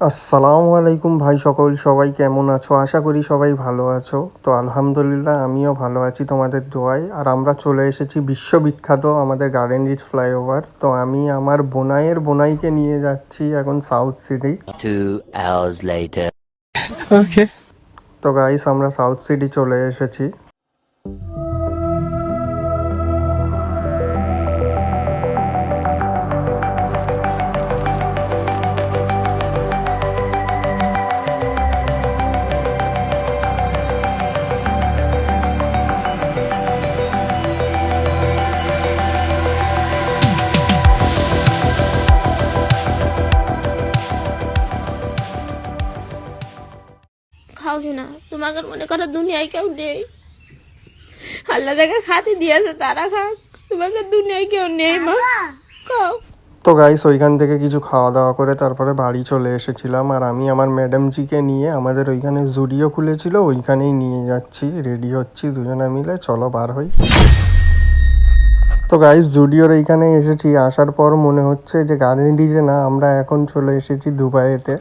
আসসালামু আলাইকুম ভাই সকল, সবাই কেমন আছো? আশা করি সবাই ভালো আছো। তো আলহামদুলিল্লাহ আমিও ভালো আছি তোমাদের দোয়ায়। আর আমরা চলে এসেছি বিশ্ববিখ্যাত আমাদের গার্ডেন রিচ ফ্লাইওভার। তো আমি আমার বোনাইকে নিয়ে যাচ্ছি এখন south city. 2 hours later. Okay. তো গাইস আমরা সাউথ সিটি চলে এসেছি। খাওছি না, তোমাকে মনে করো দুনিয়ায় কেউ নেই। আল্লাহ যাকে খাতে দিয়েছে তারা খাক, তোমাকে দুনিয়ায় কেউ নেই। মা খাও। তো গাইস ওইখান থেকে কিছু খাওয়া দাওয়া করে তারপরে বাড়ি চলে এসেছিলাম। আর আমি আমার ম্যাডামজিকে নিয়ে আমাদের ওইখানে জুডিও খুলেছিল, ওইখানেই নিয়ে যাচ্ছি, রেডি হচ্ছি দুজনে মিলে, চলো বার হই। তো গাইস জুডিওর এইখানে এসেছি, আসার পর মনে হচ্ছে যে গার্ডেন রিচে না, আমরা এখন চলে এসেছি দুবাইতে।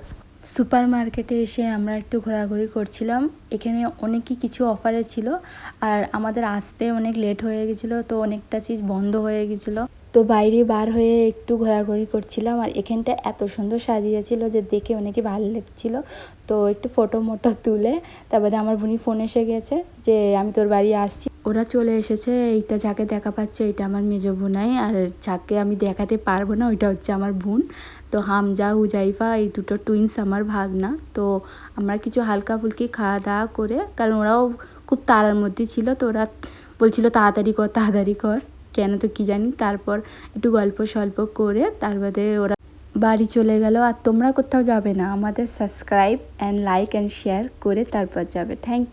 সুপার মার্কেটে এসে আমরা একটু ঘোরাঘুরি করছিলাম। এখানে অনেকই কিছু অফারে ছিল, আর আমাদের আসতে অনেক লেট হয়ে গেছিলো, তো অনেকটা চিজ বন্ধ হয়ে গেছিলো। তো বাইরে বার হয়ে একটু ঘোরাঘুরি করছিলাম, আর এখানটা এত সুন্দর সাজিয়েছিল যে দেখে অনেকে ভালো লাগছিল। তো একটু ফটো মোটো তুলে তারপরে আমার বোনই ফোন এসে গেছে যে আমি তোর বাড়ি আসছি। ওরা চলে এসেছে। এইটা যাকে দেখা পাচ্ছে এটা আমার মেজো বোনাই, আর যাকে আমি দেখাতে পারবো না ওইটা হচ্ছে আমার বোন। তো হামজা হুজাইফা এই দুটো টুইন্স আমার ভাগনা। তো আমরা কিছু হালকা ফুলকি খাওয়া দাওয়া করে, কারণ ওরাও খুব তাড়ার মধ্যে ছিল, তো ওরা বলছিল তাড়াতাড়ি কর তাড়াতাড়ি কর, কেন তো কি জানি। তারপর একটু গল্প সল্প করে তারপরে ওরা বাড়ি চলে গেল। আর তোমরা কোথাও যাবে না, আমাদের subscribe and like and share করে তারপর যাবে। Thank you.